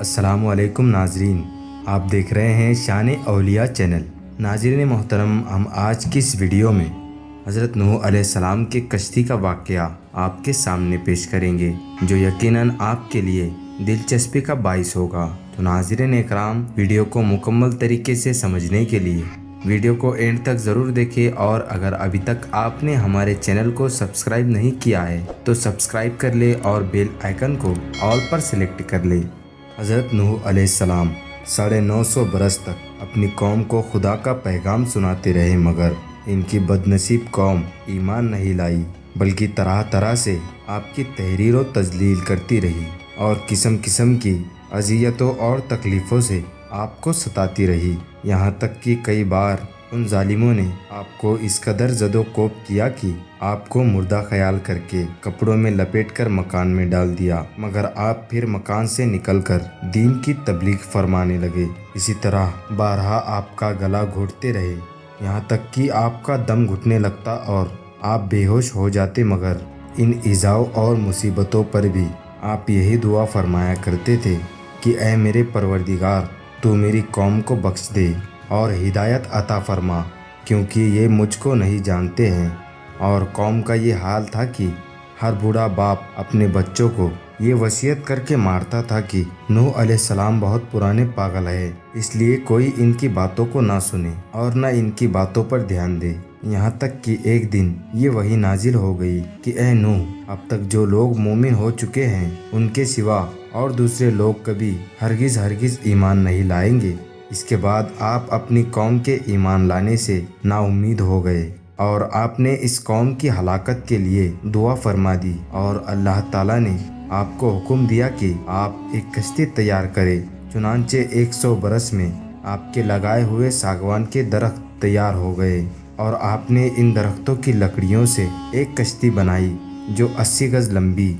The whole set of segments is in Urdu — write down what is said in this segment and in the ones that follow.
السلام علیکم ناظرین، آپ دیکھ رہے ہیں شان اولیاء چینل۔ ناظرین محترم، ہم آج کی اس ویڈیو میں حضرت نوح علیہ السلام کے کشتی کا واقعہ آپ کے سامنے پیش کریں گے، جو یقیناً آپ کے لیے دلچسپی کا باعث ہوگا۔ تو ناظرین اکرام، ویڈیو کو مکمل طریقے سے سمجھنے کے لیے ویڈیو کو اینڈ تک ضرور دیکھیں، اور اگر ابھی تک آپ نے ہمارے چینل کو سبسکرائب نہیں کیا ہے تو سبسکرائب کر لیں اور بیل آئیکن کو آل پر سلیکٹ کر لیں۔ حضرت نوح علیہ السلام 950 برس تک اپنی قوم کو خدا کا پیغام سناتے رہے، مگر ان کی بدنصیب قوم ایمان نہیں لائی، بلکہ طرح طرح سے آپ کی تحریر و تذلیل کرتی رہی اور قسم قسم کی اذیتوں اور تکلیفوں سے آپ کو ستاتی رہی، یہاں تک کہ کئی بار ان ظالموں نے آپ کو اس قدر زد و کوب کیا کہ آپ کو مردہ خیال کر کے کپڑوں میں لپیٹ کر مکان میں ڈال دیا، مگر آپ پھر مکان سے نکل کر دین کی تبلیغ فرمانے لگے۔ اسی طرح بارہا آپ کا گلا گھونٹتے رہے، یہاں تک کہ آپ کا دم گھٹنے لگتا اور آپ بے ہوش ہو جاتے، مگر ان ایذاؤں اور مصیبتوں پر بھی آپ یہی دعا فرمایا کرتے تھے کہ اے میرے پروردگار، تو میری قوم کو بخش دے اور ہدایت عطا فرما، کیونکہ یہ مجھ کو نہیں جانتے ہیں۔ اور قوم کا یہ حال تھا کہ ہر بوڑھا باپ اپنے بچوں کو یہ وصیت کر کے مارتا تھا کہ نوح علیہ السلام بہت پرانے پاگل ہیں، اس لیے کوئی ان کی باتوں کو نہ سنے اور نہ ان کی باتوں پر دھیان دے۔ یہاں تک کہ ایک دن یہ وحی نازل ہو گئی کہ اے نوح، اب تک جو لوگ مومن ہو چکے ہیں ان کے سوا اور دوسرے لوگ کبھی ہرگز ایمان نہیں لائیں گے۔ اس کے بعد آپ اپنی قوم کے ایمان لانے سے نا امید ہو گئے اور آپ نے اس قوم کی ہلاکت کے لیے دعا فرما دی، اور اللہ تعالیٰ نے آپ کو حکم دیا کہ آپ ایک کشتی تیار کریں۔ چنانچہ 100 برس میں آپ کے لگائے ہوئے ساگوان کے درخت تیار ہو گئے، اور آپ نے ان درختوں کی لکڑیوں سے ایک کشتی بنائی جو 80 گز لمبی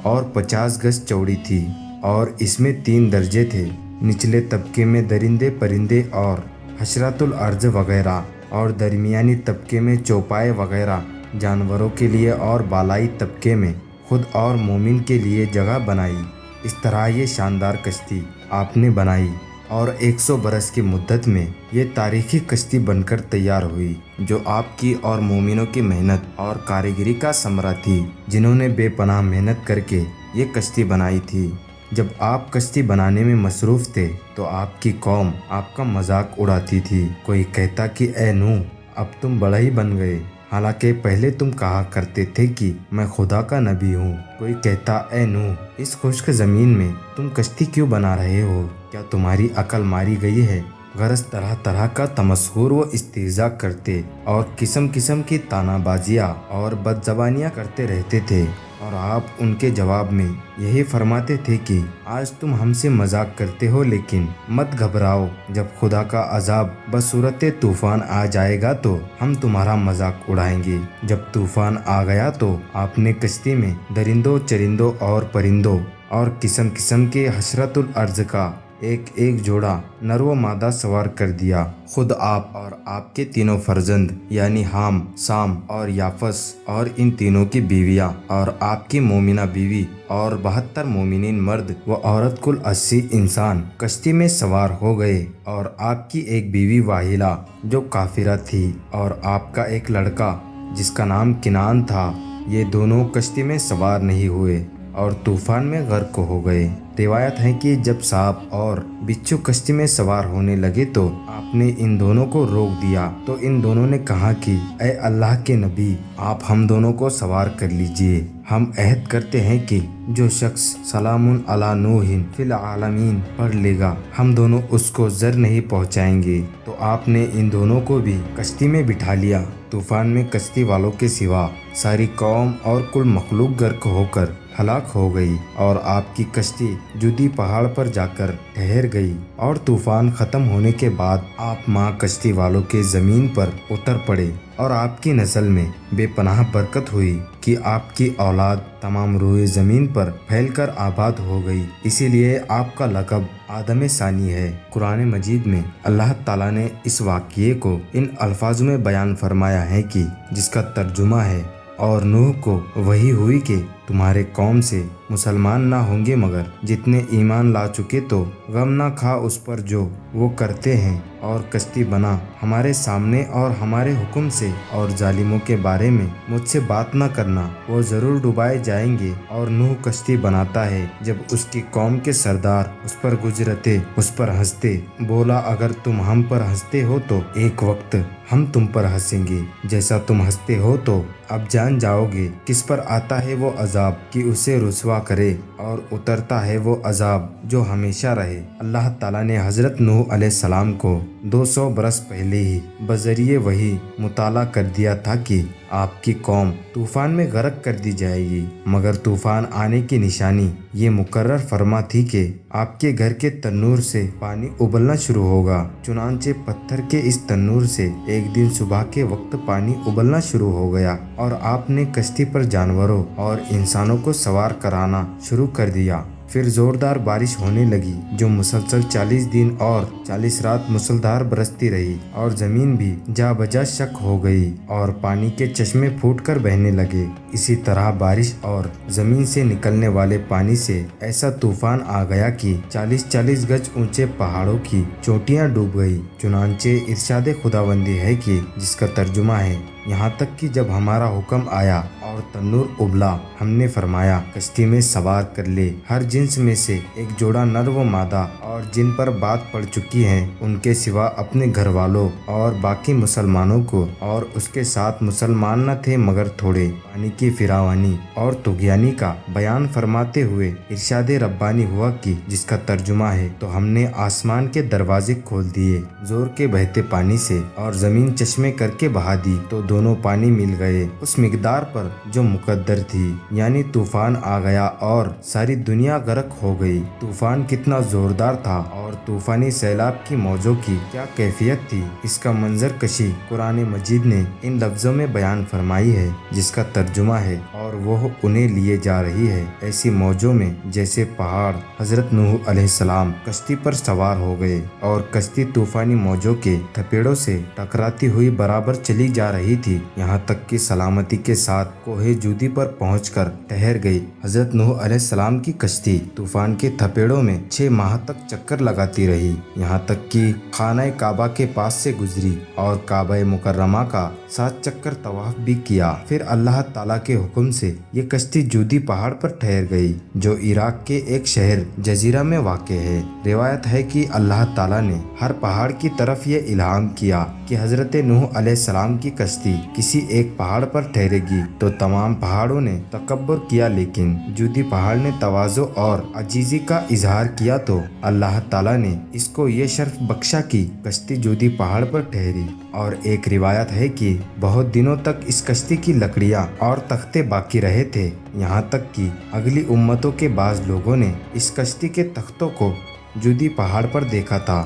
اور 50 گز چوڑی تھی، اور اس میں 3 درجے تھے، نچلے طبقے میں درندے پرندے اور حشرات الارض وغیرہ، اور درمیانی طبقے میں چوپائے وغیرہ جانوروں کے لیے، اور بالائی طبقے میں خود اور مومن کے لیے جگہ بنائی۔ اس طرح یہ شاندار کشتی آپ نے بنائی، اور 100 برس کی مدت میں یہ تاریخی کشتی بن کر تیار ہوئی، جو آپ کی اور مومنوں کی محنت اور کاریگری کا ثمرہ تھی، جنہوں نے بے پناہ محنت کر کے یہ کشتی بنائی تھی۔ جب آپ کشتی بنانے میں مصروف تھے تو آپ کی قوم آپ کا مذاق اڑاتی تھی۔ کوئی کہتا کہ اے نوح، اب تم بڑا ہی بن گئے، حالانکہ پہلے تم کہا کرتے تھے کہ میں خدا کا نبی ہوں۔ کوئی کہتا اے نوح، اس خشک زمین میں تم کشتی کیوں بنا رہے ہو؟ کیا تمہاری عقل ماری گئی ہے؟ غرض طرح طرح کا تمسخر و استہزاء کرتے اور قسم قسم کی طعنہ بازیاں اور بدزبانیاں کرتے رہتے تھے، اور آپ ان کے جواب میں یہی فرماتے تھے کہ آج تم ہم سے مذاق کرتے ہو، لیکن مت گھبراؤ، جب خدا کا عذاب بصورت طوفان آ جائے گا تو ہم تمہارا مذاق اڑائیں گے۔ جب طوفان آ گیا تو آپ نے کشتی میں درندوں چرندوں اور پرندوں اور قسم قسم کے حشرات الارض کا ایک ایک جوڑا نر و مادہ سوار کر دیا۔ خود آپ اور آپ کے تینوں فرزند یعنی حام، سام اور یافس، اور ان تینوں کی بیویاں، اور آپ کی مومنہ بیوی، اور 72 مومنین مرد و عورت، کل 80 انسان کشتی میں سوار ہو گئے، اور آپ کی ایک بیوی واحلہ جو کافرہ تھی، اور آپ کا ایک لڑکا جس کا نام کنعان تھا، یہ دونوں کشتی میں سوار نہیں ہوئے اور طوفان میں غرق ہو گئے۔ روایت ہے کہ جب سانپ اور بچھو کشتی میں سوار ہونے لگے تو آپ نے ان دونوں کو روک دیا، تو ان دونوں نے کہا کہ اے اللہ کے نبی، آپ ہم دونوں کو سوار کر لیجئے، ہم عہد کرتے ہیں کہ جو شخص سلام علی نوح فی العالمین پڑھ لے گا، ہم دونوں اس کو زر نہیں پہنچائیں گے۔ تو آپ نے ان دونوں کو بھی کشتی میں بٹھا لیا۔ طوفان میں کشتی والوں کے سوا ساری قوم اور کل مخلوق غرق ہو کر ہلاک ہو گئی، اور آپ کی کشتی جودی پہاڑ پر جا کر ٹھہر گئی، اور طوفان ختم ہونے کے بعد آپ ماں کشتی والوں کے زمین پر اتر پڑے، اور آپ کی نسل میں بے پناہ برکت ہوئی کہ آپ کی اولاد تمام روئے زمین پر پھیل کر آباد ہو گئی، اسی لیے آپ کا لقب آدم ثانی ہے۔ قرآن مجید میں اللہ تعالیٰ نے اس واقعے کو ان الفاظ میں بیان فرمایا ہے کہ جس کا ترجمہ ہے، اور نوح کو وحی ہوئی کہ تمہارے قوم سے مسلمان نہ ہوں گے مگر جتنے ایمان لا چکے، تو غم نہ کھا اس پر جو وہ کرتے ہیں، اور کشتی بنا ہمارے سامنے اور ہمارے حکم سے، اور ظالموں کے بارے میں مجھ سے بات نہ کرنا، وہ ضرور ڈبائے جائیں گے۔ اور نوح کشتی بناتا ہے جب اس کی قوم کے سردار اس پر گزرتے، اس پر ہنستے، بولا اگر تم ہم پر ہنستے ہو تو ایک وقت ہم تم پر ہنسیں گے، جیسا تم ہنستے ہو تو اب جان جاؤ گے کس پر آتا ہے وہ عذاب کہ اسے رسوا کرے، اور اترتا ہے وہ عذاب جو ہمیشہ رہے۔ اللہ تعالیٰ نے حضرت نوح علیہ السلام کو 200 برس پہلے ہی بذریعہ وحی مطلع کر دیا تھا کہ آپ کی قوم طوفان میں غرق کر دی جائے گی، مگر طوفان آنے کی نشانی یہ مقرر فرما تھی کہ آپ کے گھر کے تنور سے پانی ابلنا شروع ہوگا۔ چنانچہ پتھر کے اس تنور سے ایک دن صبح کے وقت پانی ابلنا شروع ہو گیا، اور آپ نے کشتی پر جانوروں اور انسانوں کو سوار کرانا شروع کر دیا۔ پھر زوردار بارش ہونے لگی جو مسلسل 40 دن اور 40 رات مسلسل برستی رہی، اور زمین بھی جا بجا شک ہو گئی، اور پانی کے چشمے پھوٹ کر بہنے لگے۔ اسی طرح بارش اور زمین سے نکلنے والے پانی سے ایسا طوفان آ گیا کہ 40 گز اونچے پہاڑوں کی چوٹیاں ڈوب گئی۔ چنانچہ ارشاد خداوندی ہے کہ جس کا ترجمہ ہے، یہاں تک کہ جب ہمارا حکم آیا اور تنور ابلا، ہم نے فرمایا کشتی میں سوار کر لے ہر جنس میں سے ایک جوڑا نر و مادہ، اور جن پر بات پڑ چکی ہے ان کے سوا اپنے گھر والوں اور باقی مسلمانوں کو، اور اس کے ساتھ مسلمان نہ تھے مگر تھوڑے۔ پانی کی فراوانی اور طغیانی کا بیان فرماتے ہوئے ارشاد ربانی ہوا کہ جس کا ترجمہ ہے، تو ہم نے آسمان کے دروازے کھول دیے زور کے بہتے پانی سے، اور زمین چشمے کر کے بہا دی، تو دونوں پانی مل گئے اس مقدار پر جو مقدر تھی، یعنی طوفان آ گیا اور ساری دنیا غرق ہو گئی۔ طوفان کتنا زوردار تھا، اور طوفانی سیلاب کی موجوں کی کیا کیفیت تھی، اس کا منظر کشی قرآن مجید نے ان لفظوں میں بیان فرمائی ہے، جس کا ترجمہ ہے اور وہ انہیں لیے جا رہی ہے ایسی موجوں میں جیسے پہاڑ۔ حضرت نوح علیہ السلام کشتی پر سوار ہو گئے، اور کشتی طوفانی موجوں کے تھپیڑوں سے ٹکراتی ہوئی برابر چلی جا رہی تھی، یہاں تک کہ سلامتی کے ساتھ کوہ جودی پر پہنچ کر ٹھہر گئی۔ حضرت نوح علیہ السلام کی کشتی طوفان کے تھپیڑوں میں 6 ماہ تک چکر لگاتی رہی، یہاں تک کہ خانہ کعبہ کے پاس سے گزری، اور کعبہ مکرمہ کا 7 چکر طواف بھی کیا۔ پھر اللہ تعالیٰ کے حکم سے یہ کشتی جودی پہاڑ پر ٹھہر گئی، جو عراق کے ایک شہر جزیرہ میں واقع ہے۔ روایت ہے کہ اللہ تعالیٰ نے ہر پہاڑ کی طرف یہ الہام کیا کہ حضرت نوح علیہ السلام کی کشتی کسی ایک پہاڑ پر ٹھہرے گی، تو تمام پہاڑوں نے تکبر کیا، لیکن جودی پہاڑ نے تواضع اور عجیزی کا اظہار کیا، تو اللہ تعالیٰ نے اس کو یہ شرف بخشا کہ کشتی جودی پہاڑ پر ٹھہری۔ اور ایک روایت ہے کہ بہت دنوں تک اس کشتی کی لکڑیاں اور تختے باقی رہے تھے، یہاں تک کہ اگلی امتوں کے بعض لوگوں نے اس کشتی کے تختوں کو جودی پہاڑ پر دیکھا تھا۔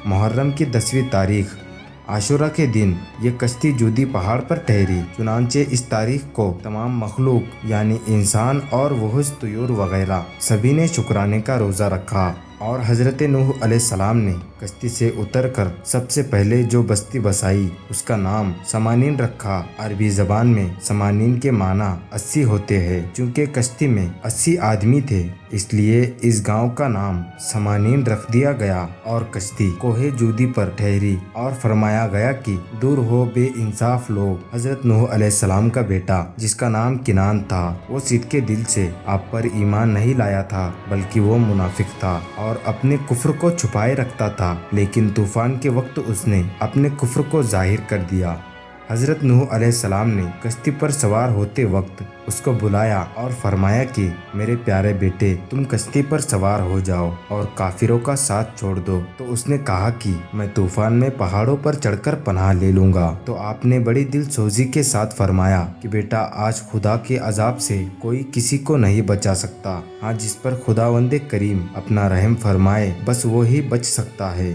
محرم کی 10ویں تاریخ عاشورہ کے دن یہ کشتی جودی پہاڑ پر ٹھہری۔ چنانچہ اس تاریخ کو تمام مخلوق یعنی انسان اور وحوش طیور وغیرہ سبھی نے شکرانے کا روزہ رکھا، اور حضرت نوح علیہ السلام نے کشتی سے اتر کر سب سے پہلے جو بستی بسائی اس کا نام سمانین رکھا۔ عربی زبان میں سمانین کے معنی 80 ہوتے ہیں، چونکہ کشتی میں 80 آدمی تھے، اس لیے اس گاؤں کا نام سمانین رکھ دیا گیا۔ اور کشتی کوہ جودی پر ٹھہری، اور فرمایا گیا کہ دور ہو بے انصاف لوگ۔ حضرت نوح علیہ السلام کا بیٹا جس کا نام کنان تھا، وہ صدقے دل سے آپ پر ایمان نہیں لایا تھا، بلکہ وہ منافق تھا اور اپنے کفر کو چھپائے رکھتا تھا، لیکن طوفان کے وقت اس نے اپنے کفر کو ظاہر کر دیا۔ حضرت نوح علیہ السلام نے کشتی پر سوار ہوتے وقت اس کو بلایا اور فرمایا کہ میرے پیارے بیٹے، تم کشتی پر سوار ہو جاؤ اور کافروں کا ساتھ چھوڑ دو۔ تو اس نے کہا کہ میں طوفان میں پہاڑوں پر چڑھ کر پناہ لے لوں گا۔ تو آپ نے بڑی دل سوزی کے ساتھ فرمایا کہ بیٹا، آج خدا کے عذاب سے کوئی کسی کو نہیں بچا سکتا، ہاں جس پر خداوند کریم اپنا رحم فرمائے بس وہی بچ سکتا ہے۔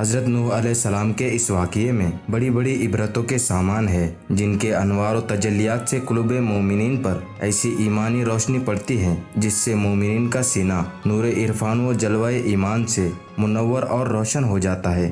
حضرت نوح علیہ السلام کے اس واقعے میں بڑی بڑی عبرتوں کے سامان ہے، جن کے انوار و تجلیات سے قلوب مومنین پر ایسی ایمانی روشنی پڑتی ہے جس سے مومنین کا سینہ نور عرفان و جلوہ ایمان سے منور اور روشن ہو جاتا ہے۔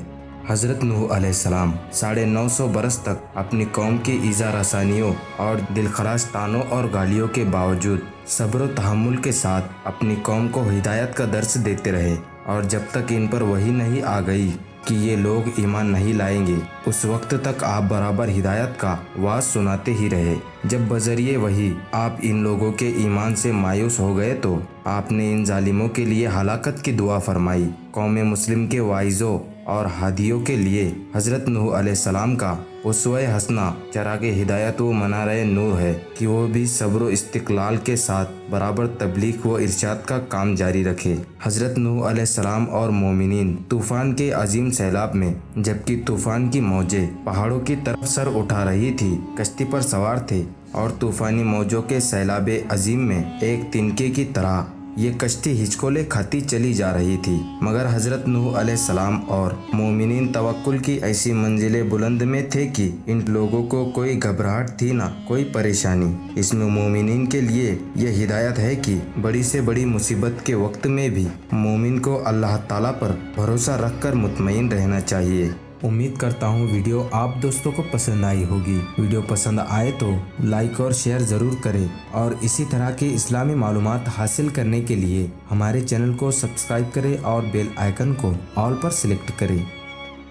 حضرت نوح علیہ السلام 950 برس تک اپنی قوم کی ایذا رسانیوں اور دلخراش طعنوں اور گالیوں کے باوجود صبر و تحمل کے ساتھ اپنی قوم کو ہدایت کا درس دیتے رہے، اور جب تک ان پر وحی نہیں آ گئی کہ یہ لوگ ایمان نہیں لائیں گے، اس وقت تک آپ برابر ہدایت کا واعظ سناتے ہی رہے۔ جب بذریعے وحی آپ ان لوگوں کے ایمان سے مایوس ہو گئے تو آپ نے ان ظالموں کے لیے ہلاکت کی دعا فرمائی۔ قوم مسلم کے واعظوں اور ہادیوں کے لیے حضرت نوح علیہ السلام کا اسوہ حسنہ چراغ ہدایت و منارہ نور ہے کہ وہ بھی صبر و استقلال کے ساتھ برابر تبلیغ و ارشاد کا کام جاری رکھے۔ حضرت نوح علیہ السلام اور مومنین طوفان کے عظیم سیلاب میں، جبکہ طوفان کی موجیں پہاڑوں کی طرف سر اٹھا رہی تھی، کشتی پر سوار تھے اور طوفانی موجوں کے سیلاب عظیم میں ایک تنکے کی طرح یہ کشتی ہچکولے کھاتی چلی جا رہی تھی، مگر حضرت نوح علیہ السلام اور مومنین توکل کی ایسی منزل بلند میں تھے کہ ان لوگوں کو کوئی گھبراہٹ تھی نہ کوئی پریشانی۔ اس میں مومنین کے لیے یہ ہدایت ہے کہ بڑی سے بڑی مصیبت کے وقت میں بھی مومن کو اللہ تعالیٰ پر بھروسہ رکھ کر مطمئن رہنا چاہیے۔ امید کرتا ہوں ویڈیو آپ دوستوں کو پسند آئی ہوگی۔ ویڈیو پسند آئے تو لائک اور شیئر ضرور کریں، اور اسی طرح کی اسلامی معلومات حاصل کرنے کے لیے ہمارے چینل کو سبسکرائب کریں اور بیل آئیکن کو آل پر سلیکٹ کریں۔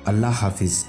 اللہ حافظ۔